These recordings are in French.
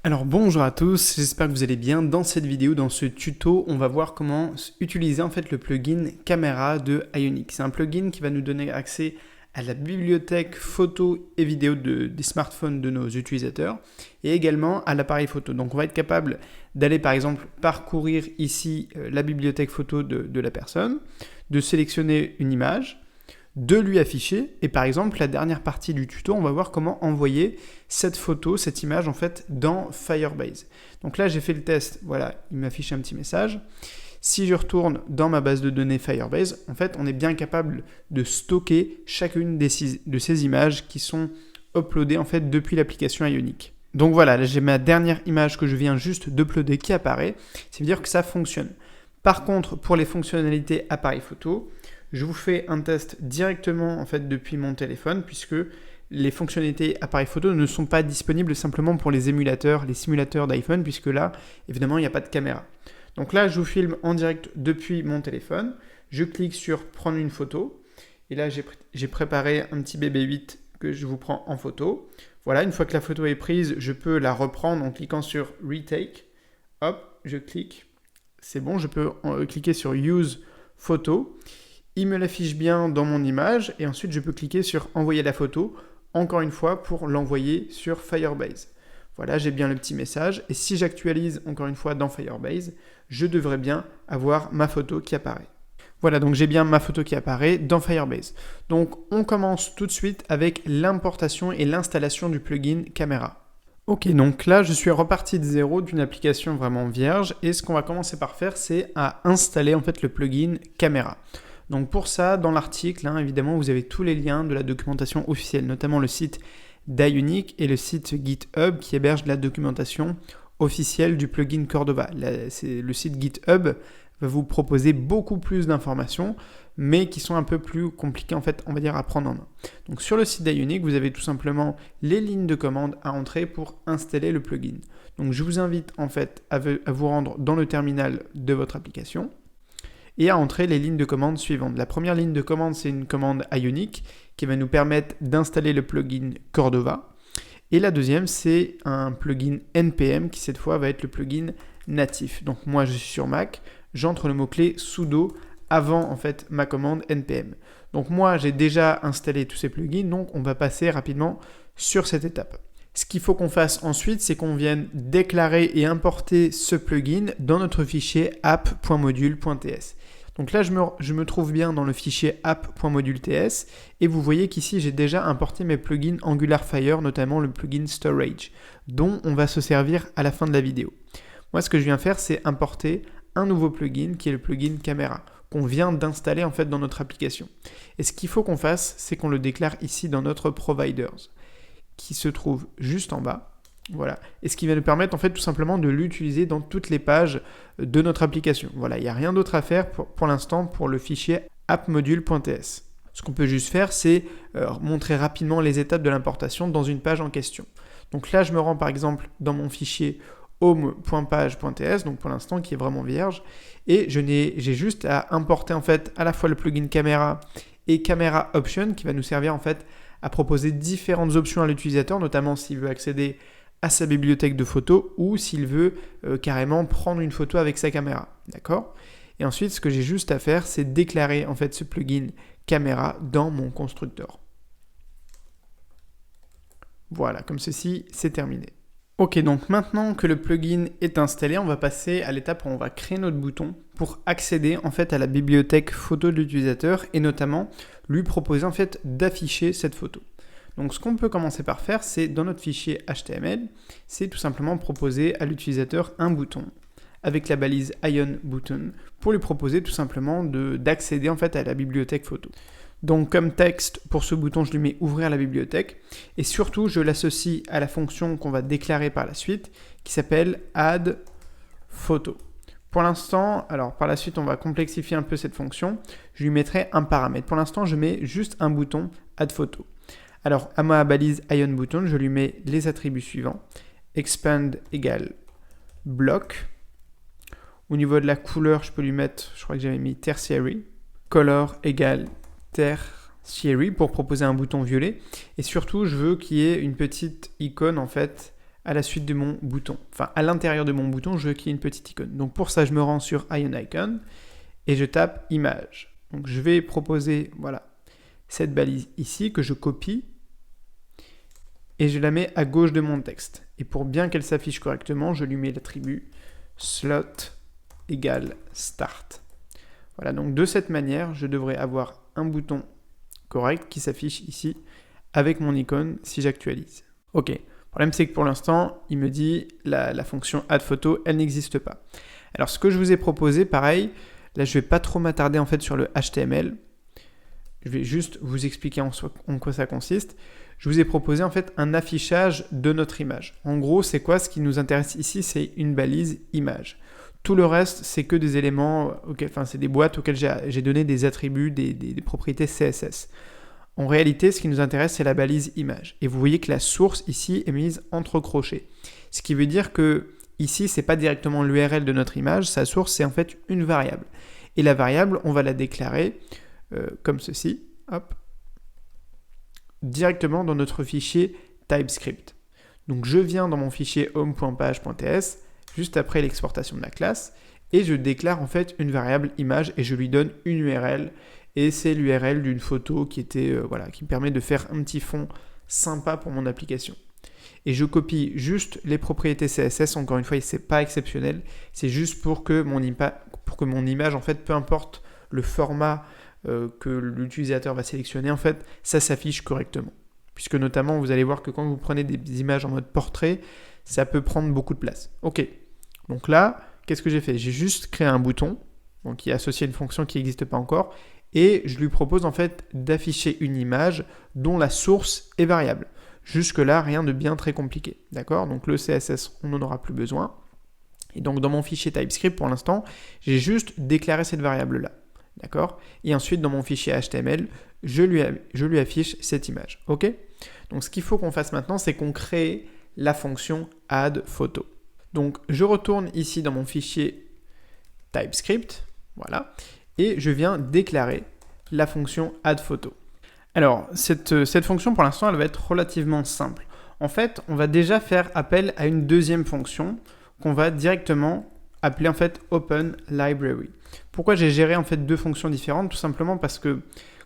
Alors bonjour à tous, j'espère que vous allez bien. Dans cette vidéo, dans ce tuto, on va voir comment utiliser en fait le plugin caméra de Ionic. C'est un plugin qui va nous donner accès à la bibliothèque photo et vidéo des smartphones de nos utilisateurs et également à l'appareil photo. Donc on va être capable d'aller par exemple parcourir ici la bibliothèque photo de la personne, de sélectionner une image, de lui afficher, et par exemple la dernière partie du tuto, on va voir comment envoyer cette photo, cette image en fait dans Firebase. Donc là j'ai fait le test, voilà, il m'affiche un petit message. Si je retourne dans ma base de données Firebase, en fait on est bien capable de stocker chacune de ces images qui sont uploadées en fait depuis l'application Ionic. Donc voilà, là j'ai ma dernière image que je viens juste d'uploader qui apparaît, ça veut dire que ça fonctionne. Par contre, pour les fonctionnalités appareil photo, je vous fais un test directement en fait depuis mon téléphone puisque les fonctionnalités appareil photo ne sont pas disponibles simplement pour les émulateurs, les simulateurs d'iPhone puisque là, évidemment, il n'y a pas de caméra. Donc là, je vous filme en direct depuis mon téléphone. Je clique sur prendre une photo et là, j'ai préparé un petit bébé 8 que je vous prends en photo. Voilà, une fois que la photo est prise, je peux la reprendre en cliquant sur Retake. Hop, je clique. C'est bon, je peux cliquer sur Use Photo. Il me l'affiche bien dans mon image et ensuite je peux cliquer sur envoyer la photo, encore une fois pour l'envoyer sur Firebase. Voilà, j'ai bien le petit message et si j'actualise encore une fois dans Firebase, je devrais bien avoir ma photo qui apparaît. Voilà, donc j'ai bien ma photo qui apparaît dans Firebase. Donc on commence tout de suite avec l'importation et l'installation du plugin caméra. Ok, donc là je suis reparti de zéro d'une application vraiment vierge et ce qu'on va commencer par faire c'est à installer en fait le plugin caméra. Donc pour ça, dans l'article, évidemment, vous avez tous les liens de la documentation officielle, notamment le site d'Ionic et le site GitHub qui héberge la documentation officielle du plugin Cordova. Le site GitHub va vous proposer beaucoup plus d'informations, mais qui sont un peu plus compliquées en fait, on va dire, à prendre en main. Donc sur le site d'Ionic, vous avez tout simplement les lignes de commande à entrer pour installer le plugin. Donc je vous invite en fait à vous rendre dans le terminal de votre application et à entrer les lignes de commande suivantes. La première ligne de commande, c'est une commande Ionic qui va nous permettre d'installer le plugin Cordova. Et la deuxième, c'est un plugin NPM qui cette fois va être le plugin natif. Donc moi, je suis sur Mac, j'entre le mot-clé sudo avant en fait ma commande NPM. Donc moi, j'ai déjà installé tous ces plugins, donc on va passer rapidement sur cette étape. Ce qu'il faut qu'on fasse ensuite, c'est qu'on vienne déclarer et importer ce plugin dans notre fichier app.module.ts. Donc là, je me trouve bien dans le fichier app.module.ts et vous voyez qu'ici, j'ai déjà importé mes plugins AngularFire, notamment le plugin Storage, dont on va se servir à la fin de la vidéo. Moi, ce que je viens faire, c'est importer un nouveau plugin qui est le plugin Caméra, qu'on vient d'installer en fait dans notre application. Et ce qu'il faut qu'on fasse, c'est qu'on le déclare ici dans notre Providers, qui se trouve juste en bas. Voilà. Et ce qui va nous permettre en fait tout simplement de l'utiliser dans toutes les pages de notre application. Voilà, il n'y a rien d'autre à faire pour l'instant pour le fichier appmodule.ts. Ce qu'on peut juste faire, c'est montrer rapidement les étapes de l'importation dans une page en question. Donc là, je me rends par exemple dans mon fichier home.page.ts, donc pour l'instant qui est vraiment vierge, et j'ai juste à importer en fait à la fois le plugin caméra et Camera Option qui va nous servir en fait à proposer différentes options à l'utilisateur, notamment s'il veut accéder à sa bibliothèque de photos ou s'il veut carrément prendre une photo avec sa caméra. D'accord ? Et ensuite, ce que j'ai juste à faire, c'est déclarer en fait ce plugin caméra dans mon constructeur. Voilà, comme ceci, c'est terminé. Ok, donc maintenant que le plugin est installé, on va passer à l'étape où on va créer notre bouton pour accéder en fait à la bibliothèque photo de l'utilisateur et notamment lui proposer en fait d'afficher cette photo. Donc ce qu'on peut commencer par faire, c'est dans notre fichier HTML, c'est tout simplement proposer à l'utilisateur un bouton avec la balise Ion Button pour lui proposer tout simplement d'accéder en fait à la bibliothèque photo. Donc comme texte, pour ce bouton, je lui mets ouvrir la bibliothèque et surtout je l'associe à la fonction qu'on va déclarer par la suite qui s'appelle add photo. Pour l'instant, alors par la suite on va complexifier un peu cette fonction, je lui mettrai un paramètre. Pour l'instant je mets juste un bouton add photo. Alors à ma balise Ion Button, je lui mets les attributs suivants. Expand égale block. Au niveau de la couleur, je peux lui mettre, je crois que j'avais mis tertiary. Color égale tertiary pour proposer un bouton violet. Et surtout, je veux qu'il y ait une petite icône en fait à la suite de mon bouton. Enfin, à l'intérieur de mon bouton, je veux qu'il y ait une petite icône. Donc pour ça, je me rends sur IonIcon et je tape image. Donc je vais proposer, voilà, cette balise ici que je copie et je la mets à gauche de mon texte. Et pour bien qu'elle s'affiche correctement, je lui mets l'attribut slot égale start. Voilà, donc de cette manière, je devrais avoir un bouton correct qui s'affiche ici avec mon icône si j'actualise. Ok, le problème c'est que pour l'instant, il me dit la fonction add photo, elle n'existe pas. Alors ce que je vous ai proposé, pareil, là je ne vais pas trop m'attarder en fait sur le HTML. Je vais juste vous expliquer en quoi ça consiste. Je vous ai proposé en fait un affichage de notre image. En gros, c'est quoi ce qui nous intéresse ici? C'est une balise image. Tout le reste, c'est que des éléments, c'est des boîtes auxquelles j'ai donné des attributs, des propriétés CSS. En réalité, ce qui nous intéresse, c'est la balise image. Et vous voyez que la source ici est mise entre crochets. Ce qui veut dire que ici, ce n'est pas directement l'URL de notre image. Sa source, c'est en fait une variable. Et la variable, on va la déclarer comme ceci, hop, directement dans notre fichier TypeScript. Donc je viens dans mon fichier home.page.ts, juste après l'exportation de la classe, et je déclare en fait une variable image et je lui donne une URL, et c'est l'URL d'une photo qui était, qui me permet de faire un petit fond sympa pour mon application. Et je copie juste les propriétés CSS, encore une fois, c'est pas exceptionnel, c'est juste pour que mon image, en fait, peu importe le format que l'utilisateur va sélectionner, en fait, ça s'affiche correctement. Puisque notamment, vous allez voir que quand vous prenez des images en mode portrait, ça peut prendre beaucoup de place. Ok, donc là, qu'est-ce que j'ai fait? J'ai juste créé un bouton, donc qui est associé à une fonction qui n'existe pas encore, et je lui propose en fait d'afficher une image dont la source est variable. Jusque-là, rien de bien très compliqué. D'accord? Donc le CSS, on n'en aura plus besoin. Et donc dans mon fichier TypeScript, pour l'instant, j'ai juste déclaré cette variable-là. D'accord? Et ensuite, dans mon fichier HTML, je lui affiche cette image. Ok? Donc ce qu'il faut qu'on fasse maintenant, c'est qu'on crée la fonction add photo. Donc je retourne ici dans mon fichier TypeScript, voilà, et je viens déclarer la fonction add photo. Alors cette fonction pour l'instant elle va être relativement simple. En fait on va déjà faire appel à une deuxième fonction qu'on va directement appeler en fait Open Library. Pourquoi j'ai géré en fait deux fonctions différentes? Tout simplement parce que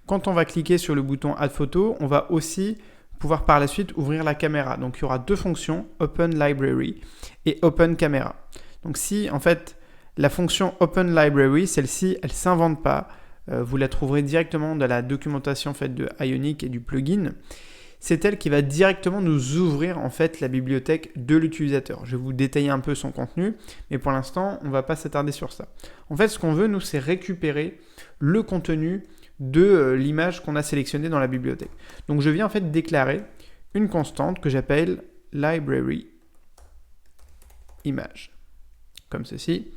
quand on va cliquer sur le bouton add photo, on va aussi pouvoir par la suite ouvrir la caméra. Donc il y aura deux fonctions, Open Library et Open Camera. Donc si en fait la fonction Open Library, celle-ci, elle ne s'invente pas, vous la trouverez directement dans la documentation en fait, de Ionic et du plugin, c'est elle qui va directement nous ouvrir en fait la bibliothèque de l'utilisateur. Je vais vous détailler un peu son contenu, mais pour l'instant, on ne va pas s'attarder sur ça. En fait, ce qu'on veut, nous, c'est récupérer le contenu de l'image qu'on a sélectionnée dans la bibliothèque. Donc je viens en fait déclarer une constante que j'appelle library image, comme ceci,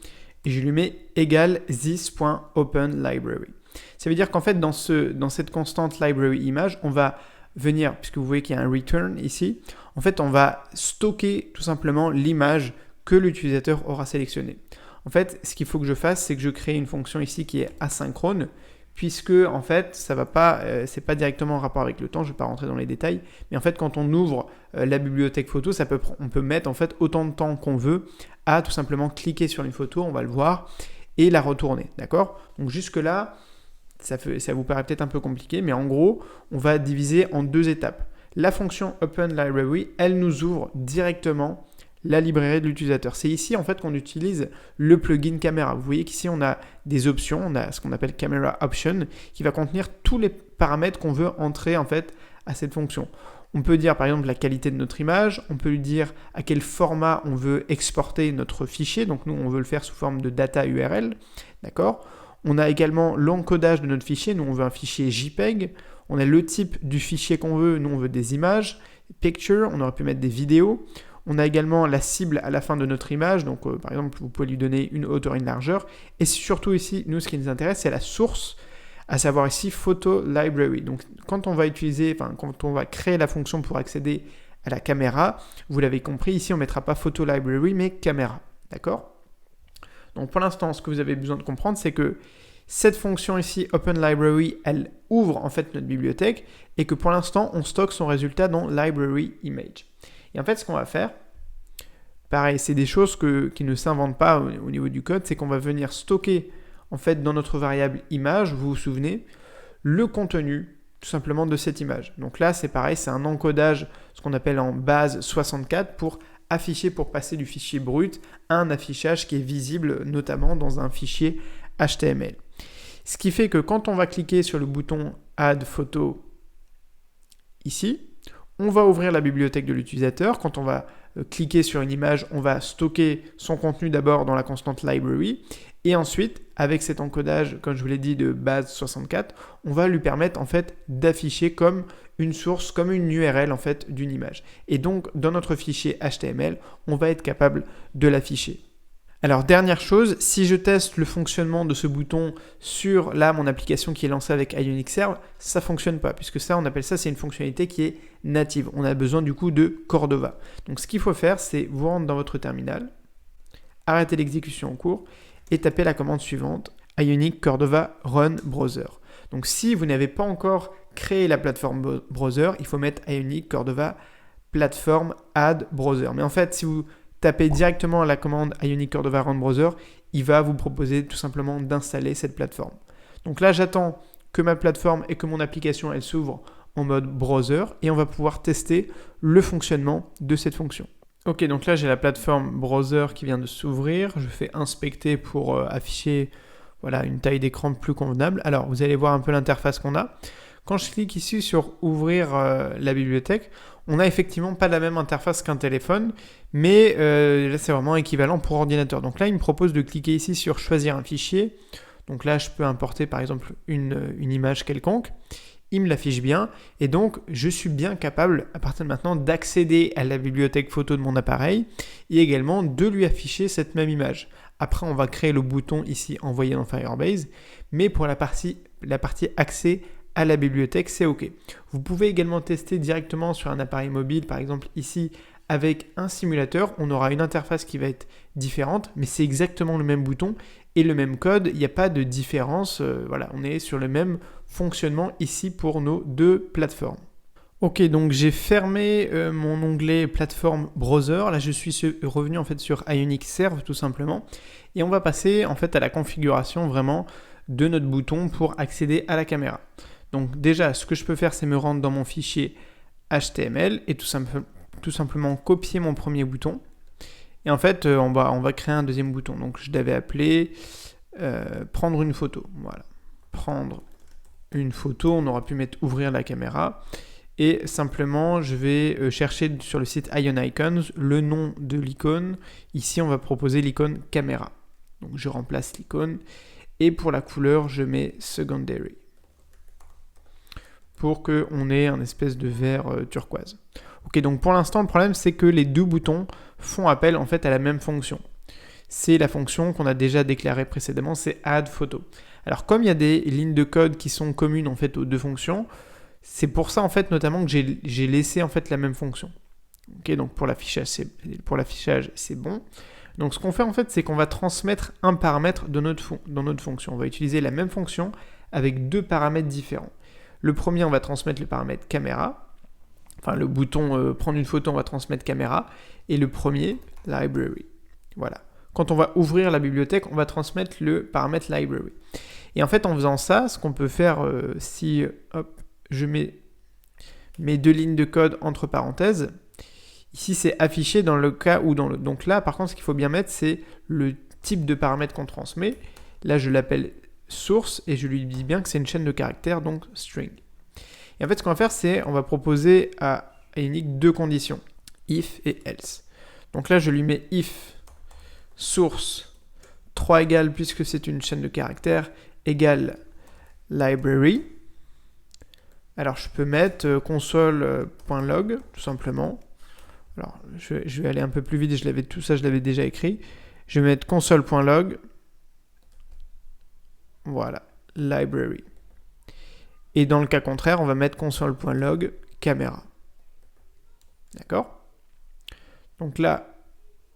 et je lui mets égal this.openLibrary. Ça veut dire qu'en fait dans cette constante library image, on va venir, puisque vous voyez qu'il y a un return ici, en fait on va stocker tout simplement l'image que l'utilisateur aura sélectionnée. En fait, ce qu'il faut que je fasse, c'est que je crée une fonction ici qui est asynchrone, puisque en fait, ça va pas, c'est pas directement en rapport avec le temps, je vais pas rentrer dans les détails, mais en fait, quand on ouvre la bibliothèque photo, on peut mettre en fait autant de temps qu'on veut à tout simplement cliquer sur une photo, on va le voir, et la retourner, d'accord? Donc jusque là, ça vous paraît peut-être un peu compliqué, mais en gros, on va diviser en deux étapes. La fonction Open Library, elle nous ouvre directement la librairie de l'utilisateur. C'est ici en fait qu'on utilise le plugin caméra. Vous voyez qu'ici on a des options, on a ce qu'on appelle Camera Option qui va contenir tous les paramètres qu'on veut entrer en fait à cette fonction. On peut dire par exemple la qualité de notre image, on peut lui dire à quel format on veut exporter notre fichier, donc nous on veut le faire sous forme de data URL, d'accord? On a également l'encodage de notre fichier, nous on veut un fichier JPEG, on a le type du fichier qu'on veut, nous on veut des images, picture, on aurait pu mettre des vidéos. On a également la cible à la fin de notre image, donc par exemple vous pouvez lui donner une hauteur et une largeur, et surtout ici, nous ce qui nous intéresse c'est la source, à savoir ici Photo Library. Donc quand on va quand on va créer la fonction pour accéder à la caméra, vous l'avez compris, ici on ne mettra pas Photo Library mais caméra, d'accord? Donc pour l'instant, ce que vous avez besoin de comprendre, c'est que cette fonction ici, Open Library, elle ouvre en fait notre bibliothèque, et que pour l'instant, on stocke son résultat dans Library Image. Et en fait, ce qu'on va faire, pareil, c'est des choses qui ne s'inventent pas au niveau du code, c'est qu'on va venir stocker en fait dans notre variable image, vous vous souvenez, le contenu tout simplement de cette image. Donc là c'est pareil, c'est un encodage, ce qu'on appelle en base 64 pour afficher, pour passer du fichier brut à un affichage qui est visible notamment dans un fichier HTML. Ce qui fait que quand on va cliquer sur le bouton Add Photo ici, on va ouvrir la bibliothèque de l'utilisateur. Quand on va cliquer sur une image, on va stocker son contenu d'abord dans la constante library et ensuite, avec cet encodage, comme je vous l'ai dit, de base 64, on va lui permettre en fait d'afficher comme une source, comme une URL en fait d'une image. Et donc, dans notre fichier HTML, on va être capable de l'afficher. Alors, dernière chose, si je teste le fonctionnement de ce bouton sur là, mon application qui est lancée avec Ionic Serve, ça ne fonctionne pas, puisque ça, on appelle ça, c'est une fonctionnalité qui est native. On a besoin du coup de Cordova. Donc, ce qu'il faut faire, c'est vous rendre dans votre terminal, arrêter l'exécution en cours et taper la commande suivante, Ionic Cordova Run Browser. Donc, si vous n'avez pas encore créé la plateforme browser, il faut mettre Ionic Cordova Platform Add Browser. Mais en fait, si vous tapez directement la commande Ionic Cordova Run Browser, il va vous proposer tout simplement d'installer cette plateforme. Donc là, j'attends que ma plateforme et que mon application, elle s'ouvre en mode browser et on va pouvoir tester le fonctionnement de cette fonction. Ok, donc là, j'ai la plateforme browser qui vient de s'ouvrir. Je fais inspecter pour afficher voilà, une taille d'écran plus convenable. Alors, vous allez voir un peu l'interface qu'on a. Quand je clique ici sur ouvrir la bibliothèque, on n'a effectivement pas la même interface qu'un téléphone, mais là c'est vraiment équivalent pour ordinateur. Donc là il me propose de cliquer ici sur choisir un fichier. Donc là je peux importer par exemple une image quelconque. Il me l'affiche bien et donc je suis bien capable à partir de maintenant d'accéder à la bibliothèque photo de mon appareil et également de lui afficher cette même image. Après on va créer le bouton ici envoyer dans Firebase, mais pour la partie accès à la bibliothèque, c'est OK. Vous pouvez également tester directement sur un appareil mobile, par exemple ici, avec un simulateur. On aura une interface qui va être différente, mais c'est exactement le même bouton et le même code. Il n'y a pas de différence. Voilà, on est sur le même fonctionnement ici pour nos deux plateformes. Ok, donc j'ai fermé mon onglet plateforme browser. Là, je suis revenu en fait sur Ionic Serve tout simplement. Et on va passer en fait à la configuration vraiment de notre bouton pour accéder à la caméra. Donc déjà, ce que je peux faire, c'est me rendre dans mon fichier HTML et tout simplement copier mon premier bouton. Et en fait, on va créer un deuxième bouton. Donc je l'avais appelé prendre une photo. Voilà, prendre une photo. On aura pu mettre ouvrir la caméra. Et simplement, je vais chercher sur le site Ion Icons le nom de l'icône. Ici, on va proposer l'icône caméra. Donc je remplace l'icône. Et pour la couleur, je mets secondary, pour qu'on ait un espèce de vert turquoise. Ok, donc pour l'instant, le problème, c'est que les deux boutons font appel en fait à la même fonction. C'est la fonction qu'on a déjà déclarée précédemment, c'est add photo. Alors comme il y a des lignes de code qui sont communes en fait aux deux fonctions, c'est pour ça en fait notamment que j'ai laissé en fait la même fonction. Ok, donc pour l'affichage, c'est bon. Donc ce qu'on fait en fait, c'est qu'on va transmettre un paramètre dans notre fonction. On va utiliser la même fonction avec deux paramètres différents. Le premier, on va transmettre le paramètre caméra. Enfin, le bouton prendre une photo, on va transmettre caméra. Et le premier, library. Voilà. Quand on va ouvrir la bibliothèque, on va transmettre le paramètre library. Et en fait, en faisant ça, ce qu'on peut faire, si je mets mes deux lignes de code entre parenthèses, ici, c'est affiché dans le cas où dans le... Donc là, par contre, ce qu'il faut bien mettre, c'est le type de paramètre qu'on transmet. Là, je l'appelle source et je lui dis bien que c'est une chaîne de caractères, donc string. Et en fait, ce qu'on va faire, c'est on va proposer à Ionic deux conditions, if et else. Donc là, je lui mets if source 3 égale, puisque c'est une chaîne de caractères, égale library. Alors, je peux mettre console.log, tout simplement. Alors, je vais aller un peu plus vite, tout ça, je l'avais déjà écrit. Je vais mettre console.log. Voilà, library. Et dans le cas contraire, on va mettre console.log caméra. D'accord? Donc là,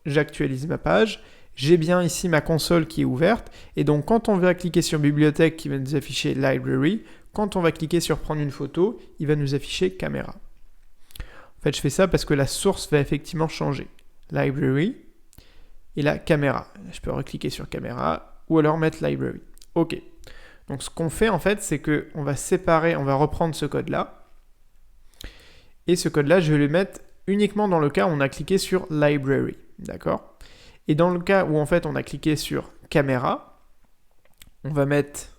j'actualise ma page. J'ai bien ici ma console qui est ouverte. Et donc, quand on va cliquer sur bibliothèque, qui va nous afficher library. Quand on va cliquer sur prendre une photo, il va nous afficher caméra. En fait, je fais ça parce que la source va effectivement changer. Library, et la caméra. Je peux recliquer sur caméra ou alors mettre library. OK. Donc ce qu'on fait en fait, c'est qu'on va séparer, on va reprendre ce code-là. Et ce code-là, je vais le mettre uniquement dans le cas où on a cliqué sur library. D'accord? Et dans le cas où en fait on a cliqué sur caméra, on va mettre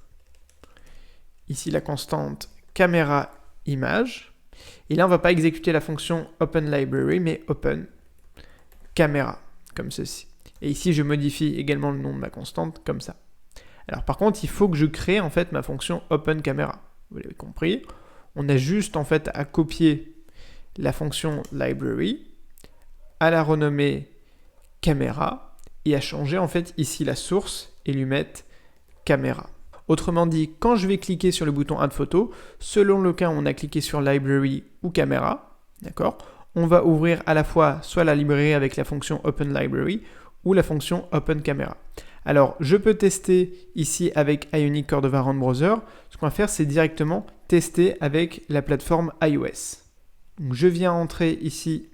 ici la constante caméra image. Et là, on ne va pas exécuter la fonction open library, mais open caméra, comme ceci. Et ici, je modifie également le nom de ma constante, comme ça. Alors par contre, il faut que je crée en fait ma fonction open camera. Vous l'avez compris. On a juste en fait à copier la fonction library, à la renommer caméra et à changer en fait ici la source et lui mettre caméra. Autrement dit, quand je vais cliquer sur le bouton Add Photo, selon le cas où on a cliqué sur Library ou Caméra, d'accord, on va ouvrir à la fois soit la librairie avec la fonction Open Library ou la fonction Open Camera. Alors, je peux tester ici avec Ionic Cordova Run Browser. Ce qu'on va faire, c'est directement tester avec la plateforme iOS. Donc, je viens entrer ici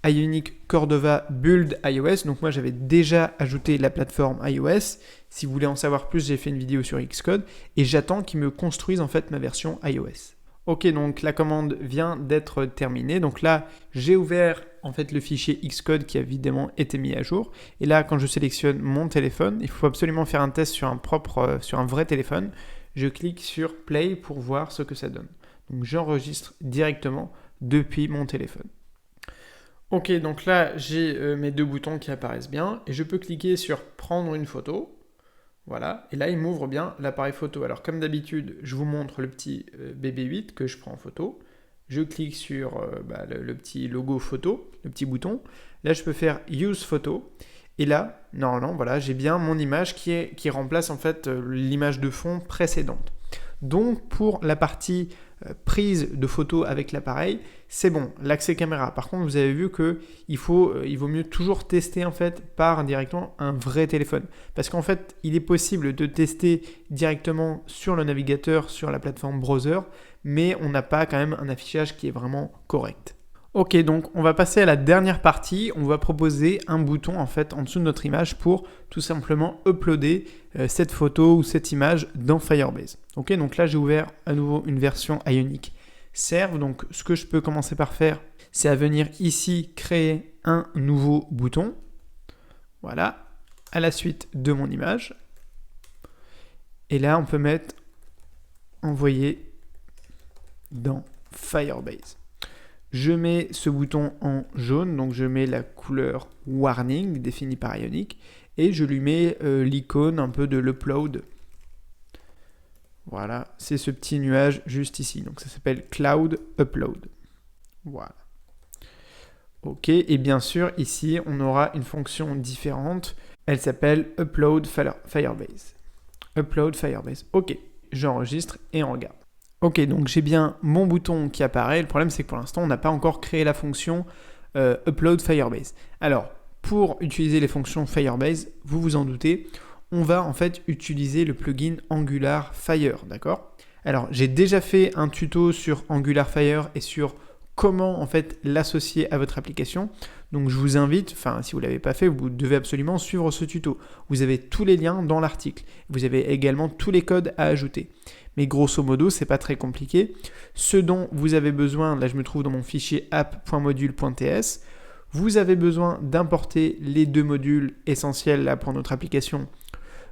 Ionic Cordova Build iOS. Donc moi j'avais déjà ajouté la plateforme iOS. Si vous voulez en savoir plus, j'ai fait une vidéo sur Xcode et j'attends qu'il me construise en fait ma version iOS. Ok, donc la commande vient d'être terminée. Donc là, j'ai ouvert en fait le fichier Xcode qui a évidemment été mis à jour. Et là, quand je sélectionne mon téléphone, il faut absolument faire un test sur un vrai téléphone. Je clique sur Play pour voir ce que ça donne. Donc j'enregistre directement depuis mon téléphone. Ok, donc là, j'ai mes deux boutons qui apparaissent bien et je peux cliquer sur prendre une photo. Voilà, et là, il m'ouvre bien l'appareil photo. Alors, comme d'habitude, je vous montre le petit BB8 que je prends en photo. Je clique sur le petit logo photo, le petit bouton. Là, je peux faire Use Photo. Et là, normalement, voilà, j'ai bien mon image qui remplace en fait l'image de fond précédente. Donc, pour la partie prise de photos avec l'appareil, c'est bon, l'accès caméra. Par contre, vous avez vu qu'il vaut mieux toujours tester en fait par directement un vrai téléphone. Parce qu'en fait, il est possible de tester directement sur le navigateur, sur la plateforme browser, mais on n'a pas quand même un affichage qui est vraiment correct. Ok, donc on va passer à la dernière partie. On va proposer un bouton en fait en dessous de notre image pour tout simplement uploader cette photo ou cette image dans Firebase. Ok, donc là j'ai ouvert à nouveau une version Ionic Serve. Donc ce que je peux commencer par faire, c'est à venir ici créer un nouveau bouton. Voilà, à la suite de mon image. Et là on peut mettre envoyer dans Firebase. Je mets ce bouton en jaune, donc je mets la couleur warning définie par Ionic et je lui mets l'icône un peu de l'upload. Voilà, c'est ce petit nuage juste ici, donc ça s'appelle Cloud Upload. Voilà. Ok, et bien sûr ici on aura une fonction différente, elle s'appelle Upload Firebase. Upload Firebase. Ok, j'enregistre et on regarde. Ok, donc j'ai bien mon bouton qui apparaît. Le problème, c'est que pour l'instant, on n'a pas encore créé la fonction Upload Firebase. Alors, pour utiliser les fonctions Firebase, vous vous en doutez, on va en fait utiliser le plugin Angular Fire, d'accord? Alors, j'ai déjà fait un tuto sur Angular Fire et sur comment en fait l'associer à votre application. Donc, je vous invite, si vous ne l'avez pas fait, vous devez absolument suivre ce tuto. Vous avez tous les liens dans l'article. Vous avez également tous les codes à ajouter. Mais grosso modo, c'est pas très compliqué. Ce dont vous avez besoin, là je me trouve dans mon fichier app.module.ts, vous avez besoin d'importer les deux modules essentiels là, pour notre application.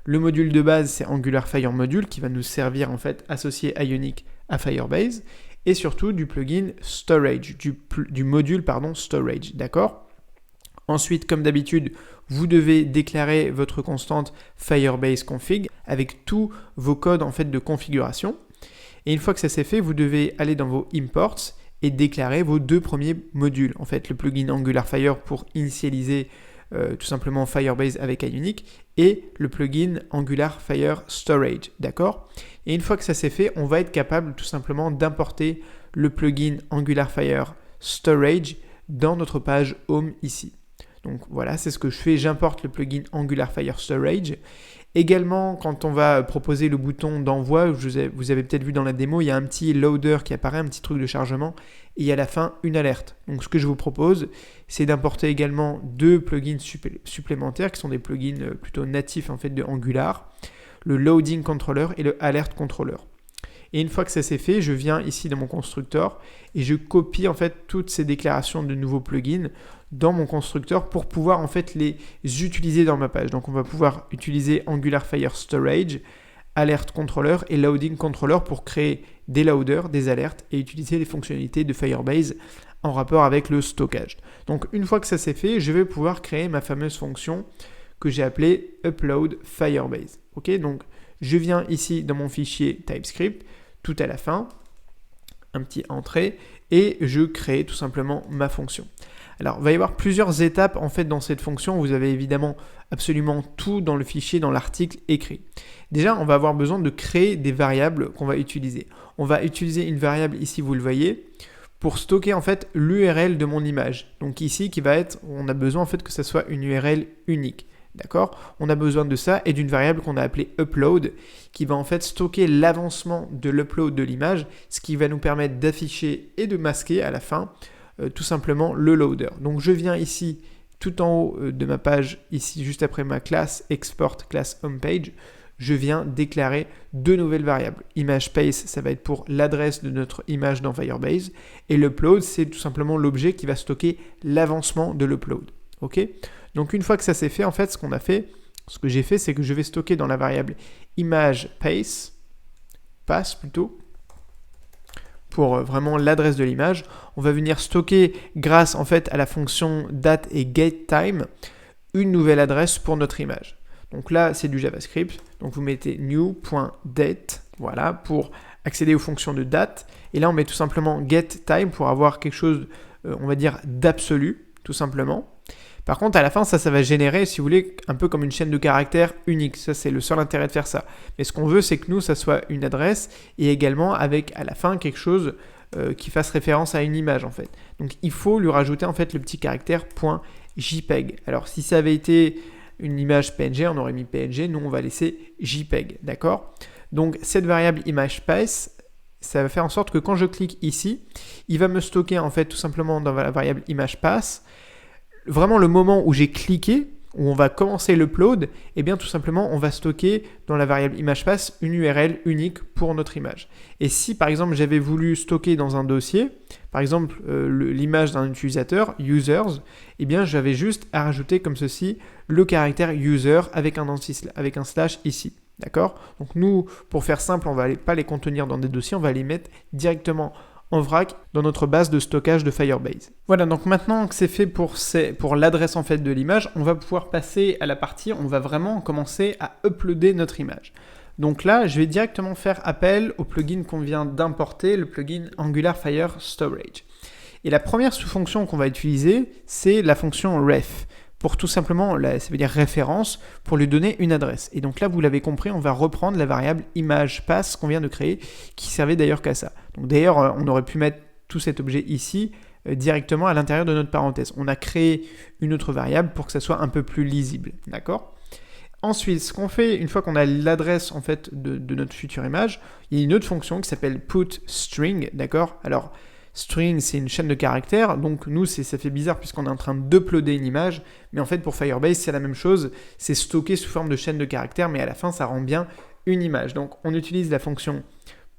Le module de base, c'est Angular Fire Module qui va nous servir en fait associé Ionic à Firebase et surtout du plugin Storage, du module Storage, d'accord? Ensuite, comme d'habitude, vous devez déclarer votre constante Firebase config avec tous vos codes en fait de configuration. Et une fois que ça c'est fait, vous devez aller dans vos imports et déclarer vos deux premiers modules. En fait, le plugin Angular Fire pour initialiser tout simplement Firebase avec Ionic et le plugin Angular Fire Storage, d'accord? Et une fois que ça c'est fait, on va être capable tout simplement d'importer le plugin Angular Fire Storage dans notre page Home ici. Donc voilà, c'est ce que je fais, j'importe le plugin Angular Fire Storage. Également, quand on va proposer le bouton d'envoi, vous avez peut-être vu dans la démo, il y a un petit loader qui apparaît, un petit truc de chargement, et il y a à la fin une alerte. Donc ce que je vous propose, c'est d'importer également 2 plugins supplémentaires, qui sont des plugins plutôt natifs en fait de Angular, le Loading Controller et le Alert Controller. Et une fois que ça c'est fait, je viens ici dans mon constructeur et je copie en fait toutes ces déclarations de nouveaux plugins dans mon constructeur pour pouvoir en fait les utiliser dans ma page. Donc on va pouvoir utiliser Angular Fire Storage, Alert Controller et Loading Controller pour créer des loaders, des alertes et utiliser les fonctionnalités de Firebase en rapport avec le stockage. Donc une fois que ça c'est fait, je vais pouvoir créer ma fameuse fonction que j'ai appelée Upload Firebase. Ok, donc je viens ici dans mon fichier TypeScript, tout à la fin, un petit entrée, et je crée tout simplement ma fonction. Alors, il va y avoir plusieurs étapes en fait dans cette fonction. Vous avez évidemment absolument tout dans le fichier, dans l'article écrit. Déjà, on va avoir besoin de créer des variables qu'on va utiliser. On va utiliser une variable ici, vous le voyez, pour stocker en fait l'URL de mon image. Donc ici, qui va être, on a besoin en fait que ça soit une URL unique. D'accord ? On a besoin de ça et d'une variable qu'on a appelée upload qui va en fait stocker l'avancement de l'upload de l'image, ce qui va nous permettre d'afficher et de masquer à la fin tout simplement le loader. Donc je viens ici tout en haut de ma page, ici juste après ma classe export class homepage, je viens déclarer 2 nouvelles variables. ImageSpace, ça va être pour l'adresse de notre image dans Firebase et l'upload, c'est tout simplement l'objet qui va stocker l'avancement de l'upload. Ok ? Donc une fois que ça c'est fait, en fait, ce que j'ai fait, c'est que je vais stocker dans la variable ImagePath, pour vraiment l'adresse de l'image. On va venir stocker grâce en fait à la fonction date et getTime une nouvelle adresse pour notre image. Donc là, c'est du JavaScript. Donc vous mettez new.date, voilà, pour accéder aux fonctions de date. Et là, on met tout simplement getTime pour avoir quelque chose, on va dire, d'absolu, tout simplement. Par contre, à la fin, ça va générer, si vous voulez, un peu comme une chaîne de caractères unique. Ça, c'est le seul intérêt de faire ça. Mais ce qu'on veut, c'est que nous, ça soit une adresse et également avec, à la fin, quelque chose qui fasse référence à une image, en fait. Donc, il faut lui rajouter, en fait, le petit caractère .jpeg. Alors, si ça avait été une image PNG, on aurait mis PNG. Nous, on va laisser JPEG, d'accord ? Donc, cette variable ImagePath, ça va faire en sorte que quand je clique ici, il va me stocker, en fait, tout simplement dans la variable ImagePath, vraiment le moment où j'ai cliqué, où on va commencer l'upload, et bien tout simplement on va stocker dans la variable ImagePath une URL unique pour notre image. Et si par exemple j'avais voulu stocker dans un dossier, par exemple l'image d'un utilisateur, users, et bien j'avais juste à rajouter comme ceci le caractère user avec un slash ici. D'accord ? Donc nous, pour faire simple, on ne va pas les contenir dans des dossiers, on va les mettre directement en vrac dans notre base de stockage de Firebase. Voilà, donc maintenant que c'est fait pour l'adresse en fait de l'image, on va pouvoir passer à la partie, on va vraiment commencer à uploader notre image. Donc là, je vais directement faire appel au plugin qu'on vient d'importer, le plugin Angular Fire Storage. Et la première sous-fonction qu'on va utiliser, c'est la fonction ref, pour tout simplement, ça veut dire référence, pour lui donner une adresse. Et donc là, vous l'avez compris, on va reprendre la variable ImagePath qu'on vient de créer, qui servait d'ailleurs qu'à ça. Donc d'ailleurs, on aurait pu mettre tout cet objet ici, directement à l'intérieur de notre parenthèse. On a créé une autre variable pour que ça soit un peu plus lisible, d'accord ? Ensuite, ce qu'on fait, une fois qu'on a l'adresse en fait de notre future image, il y a une autre fonction qui s'appelle putString, d'accord ? Alors, string, c'est une chaîne de caractères, donc nous, ça fait bizarre puisqu'on est en train d'uploader une image, mais en fait, pour Firebase, c'est la même chose, c'est stocké sous forme de chaîne de caractères, mais à la fin, ça rend bien une image. Donc, on utilise la fonction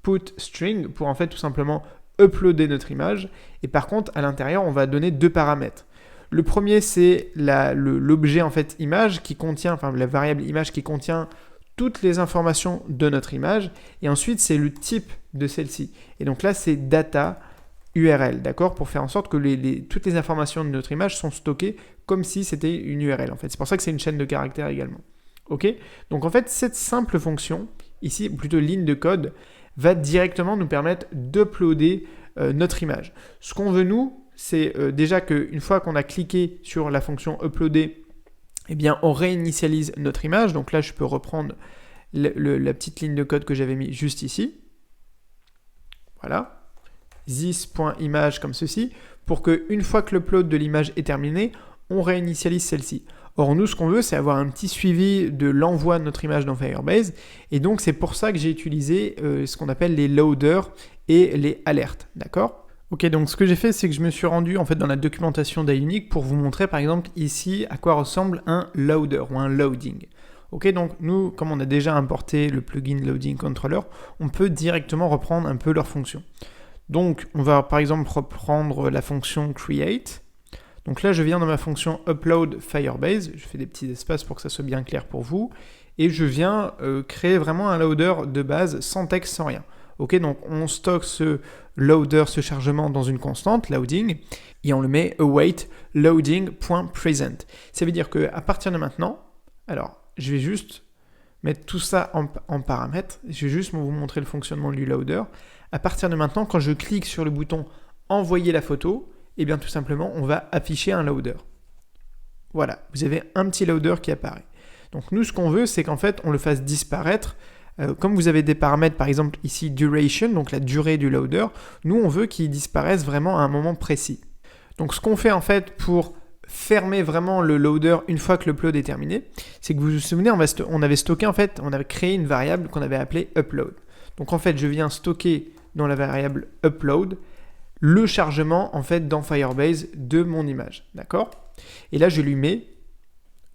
putString pour en fait tout simplement uploader notre image, et par contre, à l'intérieur, on va donner 2 paramètres. Le premier, c'est l'objet en fait image qui contient, enfin la variable image qui contient toutes les informations de notre image, et ensuite, c'est le type de celle-ci. Et donc là, c'est data URL, d'accord, pour faire en sorte que toutes les informations de notre image sont stockées comme si c'était une URL, en fait. C'est pour ça que c'est une chaîne de caractères également. Ok ? Donc en fait, cette simple fonction, ici, ou plutôt ligne de code, va directement nous permettre d'uploader notre image. Ce qu'on veut, nous, c'est déjà qu'une fois qu'on a cliqué sur la fonction uploader, eh bien, on réinitialise notre image. Donc là, je peux reprendre la petite ligne de code que j'avais mis juste ici. Voilà. This.image comme ceci, pour qu'une fois que l'upload de l'image est terminé, on réinitialise celle-ci. Or, nous, ce qu'on veut, c'est avoir un petit suivi de l'envoi de notre image dans Firebase. Et donc, c'est pour ça que j'ai utilisé ce qu'on appelle les loaders et les alertes. D'accord ? Ok, donc ce que j'ai fait, c'est que je me suis rendu en fait dans la documentation d'Ionic pour vous montrer par exemple ici à quoi ressemble un loader ou un loading. Ok, donc nous, comme on a déjà importé le plugin Loading Controller, on peut directement reprendre un peu leurs fonctions. Donc, on va par exemple reprendre la fonction create. Donc là, je viens dans ma fonction upload Firebase, je fais des petits espaces pour que ça soit bien clair pour vous, et je viens créer vraiment un loader de base sans texte, sans rien. Ok, donc on stocke ce loader, ce chargement dans une constante, loading, et on le met await loading.present. Ça veut dire qu'à partir de maintenant, alors je vais juste mettre tout ça en paramètres, je vais juste vous montrer le fonctionnement du loader. À partir de maintenant, quand je clique sur le bouton envoyer la photo, et bien tout simplement, on va afficher un loader. Voilà, vous avez un petit loader qui apparaît. Donc nous, ce qu'on veut, c'est qu'en fait, on le fasse disparaître. Comme vous avez des paramètres, par exemple ici, duration, donc la durée du loader, nous, on veut qu'il disparaisse vraiment à un moment précis. Donc ce qu'on fait en fait pour fermer vraiment le loader une fois que l'upload est terminé, c'est que vous vous souvenez, on avait stocké en fait, on avait créé une variable qu'on avait appelée upload. Donc en fait, je viens stocker dans la variable upload le chargement en fait dans Firebase de mon image, d'accord? Et là je lui mets,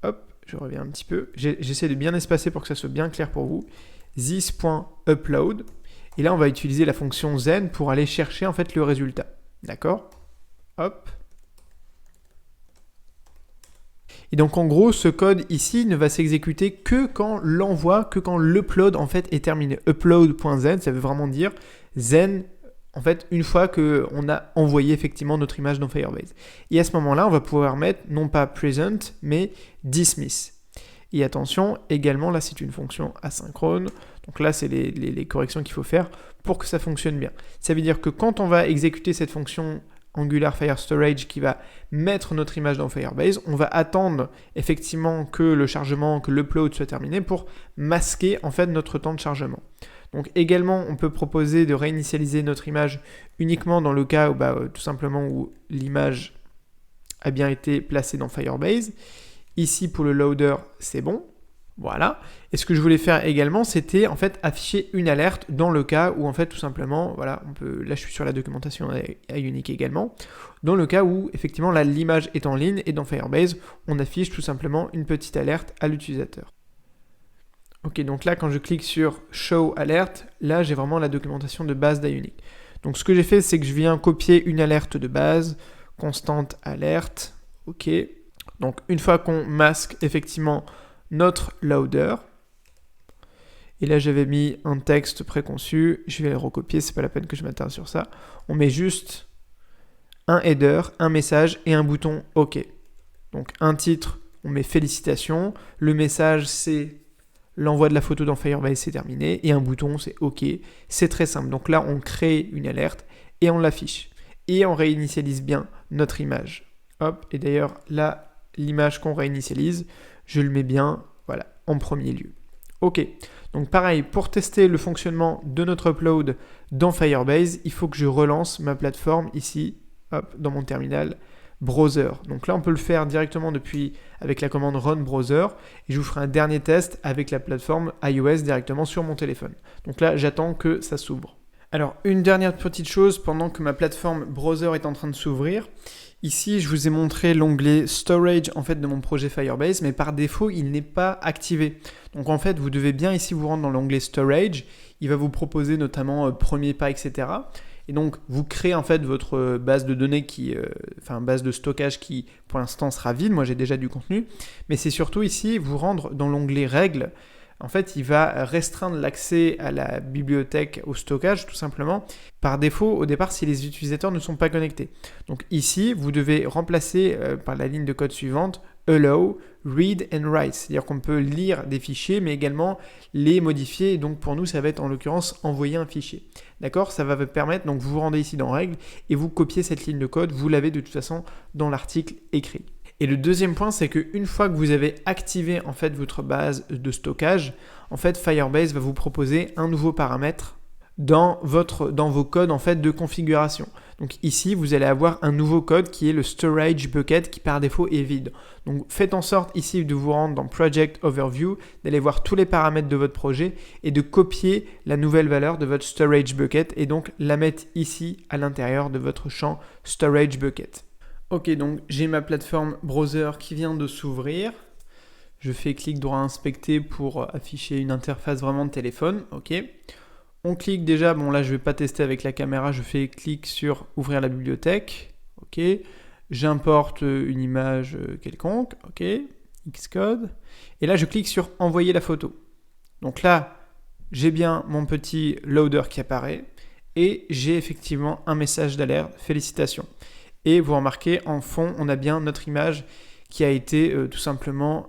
hop, je reviens un petit peu, j'essaie de bien espacer pour que ça soit bien clair pour vous, this.upload, et là on va utiliser la fonction zen pour aller chercher en fait le résultat, d'accord? Hop. Et donc en gros, ce code ici ne va s'exécuter que quand l'envoi, que quand l'upload en fait est terminé. Upload.zen, ça veut vraiment dire zen. En fait, une fois qu'on a envoyé effectivement notre image dans Firebase. Et à ce moment-là, on va pouvoir mettre non pas present, mais dismiss. Et attention, également, là, c'est une fonction asynchrone. Donc là, c'est les corrections qu'il faut faire pour que ça fonctionne bien. Ça veut dire que quand on va exécuter cette fonction Angular Fire Storage qui va mettre notre image dans Firebase, on va attendre effectivement que le chargement, que l'upload soit terminé pour masquer en fait notre temps de chargement. Donc également, on peut proposer de réinitialiser notre image uniquement dans le cas où tout simplement où l'image a bien été placée dans Firebase. Ici, pour le loader, c'est bon. Voilà. Et ce que je voulais faire également, c'était en fait afficher une alerte dans le cas où en fait tout simplement, voilà, là je suis sur la documentation Ionic également, dans le cas où effectivement là l'image est en ligne et dans Firebase, on affiche tout simplement une petite alerte à l'utilisateur. Ok, donc là, quand je clique sur Show Alert, là, j'ai vraiment la documentation de base d'Ionic. Donc, ce que j'ai fait, c'est que je viens copier une alerte de base, constante alerte, ok. Donc, une fois qu'on masque effectivement notre loader, et là, j'avais mis un texte préconçu, je vais le recopier, c'est pas la peine que je m'attarde sur ça. On met juste un header, un message et un bouton OK. Donc, un titre, on met félicitations, le message, c'est l'envoi de la photo dans Firebase, c'est terminé. Et un bouton, c'est OK. C'est très simple. Donc là, on crée une alerte et on l'affiche. Et on réinitialise bien notre image. Hop. Et d'ailleurs, là, l'image qu'on réinitialise, je le mets bien, voilà, en premier lieu. OK. Donc pareil, pour tester le fonctionnement de notre upload dans Firebase, il faut que je relance ma plateforme ici, hop, dans mon terminal browser. Donc là, on peut le faire directement avec la commande run browser et je vous ferai un dernier test avec la plateforme iOS directement sur mon téléphone. Donc là, j'attends que ça s'ouvre. Alors, une dernière petite chose pendant que ma plateforme browser est en train de s'ouvrir. Ici, je vous ai montré l'onglet Storage en fait de mon projet Firebase, mais par défaut, il n'est pas activé. Donc en fait, vous devez bien ici vous rendre dans l'onglet Storage. Il va vous proposer notamment premier pas, etc. Et donc, vous créez en fait votre base de données base de stockage qui, pour l'instant, sera vide. Moi, j'ai déjà du contenu. Mais c'est surtout ici, vous rendre dans l'onglet Règles. En fait, il va restreindre l'accès à la bibliothèque, au stockage, tout simplement, par défaut, au départ, si les utilisateurs ne sont pas connectés. Donc ici, vous devez remplacer par la ligne de code suivante, allow, read and write. C'est-à-dire qu'on peut lire des fichiers, mais également les modifier. Et donc, pour nous, ça va être en l'occurrence envoyer un fichier. D'accord? Ça va vous permettre, donc vous vous rendez ici dans Règles et vous copiez cette ligne de code. Vous l'avez de toute façon dans l'article écrit. Et le deuxième point, c'est qu'une fois que vous avez activé en fait votre base de stockage, en fait Firebase va vous proposer un nouveau paramètre dans vos codes en fait de configuration. Donc ici, vous allez avoir un nouveau code qui est le storage bucket qui par défaut est vide. Donc faites en sorte ici de vous rendre dans Project Overview, d'aller voir tous les paramètres de votre projet et de copier la nouvelle valeur de votre storage bucket et donc la mettre ici à l'intérieur de votre champ storage bucket. Ok, donc j'ai ma plateforme browser qui vient de s'ouvrir. Je fais clic droit inspecter pour afficher une interface vraiment de téléphone. Ok. On clique déjà, bon là je ne vais pas tester avec la caméra, je fais clic sur ouvrir la bibliothèque, ok, j'importe une image quelconque, ok, Xcode, et là je clique sur envoyer la photo. Donc là, j'ai bien mon petit loader qui apparaît, et j'ai effectivement un message d'alerte, félicitations. Et vous remarquez, en fond, on a bien notre image qui a été tout simplement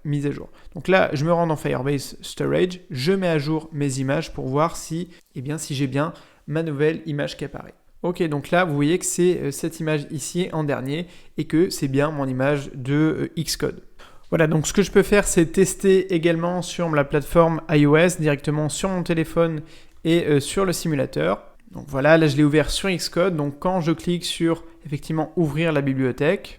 mise à jour. Donc là, je me rends dans Firebase Storage, je mets à jour mes images pour voir si j'ai bien ma nouvelle image qui apparaît. Ok, donc là, vous voyez que c'est cette image ici en dernier et que c'est bien mon image de Xcode. Voilà, donc ce que je peux faire, c'est tester également sur la plateforme iOS, directement sur mon téléphone et sur le simulateur. Donc voilà, là je l'ai ouvert sur Xcode, donc quand je clique sur effectivement ouvrir la bibliothèque,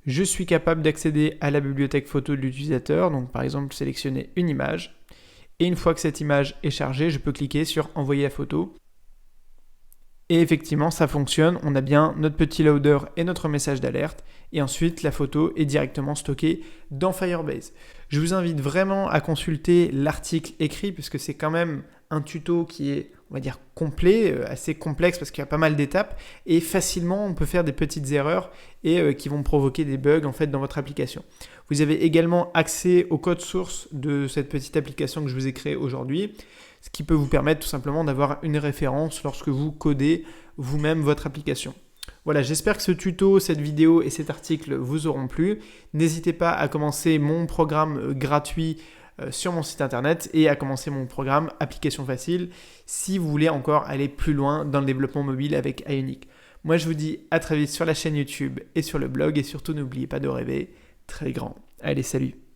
je suis capable d'accéder à la bibliothèque photo de l'utilisateur, donc par exemple sélectionner une image. Et une fois que cette image est chargée, je peux cliquer sur envoyer la photo. Et effectivement, ça fonctionne. On a bien notre petit loader et notre message d'alerte. Et ensuite, la photo est directement stockée dans Firebase. Je vous invite vraiment à consulter l'article écrit puisque c'est quand même un tuto qui est, on va dire, complet, assez complexe parce qu'il y a pas mal d'étapes et facilement on peut faire des petites erreurs et qui vont provoquer des bugs en fait dans votre application. Vous avez également accès au code source de cette petite application que je vous ai créée aujourd'hui, ce qui peut vous permettre tout simplement d'avoir une référence lorsque vous codez vous-même votre application. Voilà, j'espère que ce tuto, cette vidéo et cet article vous auront plu. N'hésitez pas à commencer mon programme gratuit sur mon site internet et à commencer mon programme Application Facile si vous voulez encore aller plus loin dans le développement mobile avec Ionic. Moi, je vous dis à très vite sur la chaîne YouTube et sur le blog et surtout n'oubliez pas de rêver très grand. Allez, salut!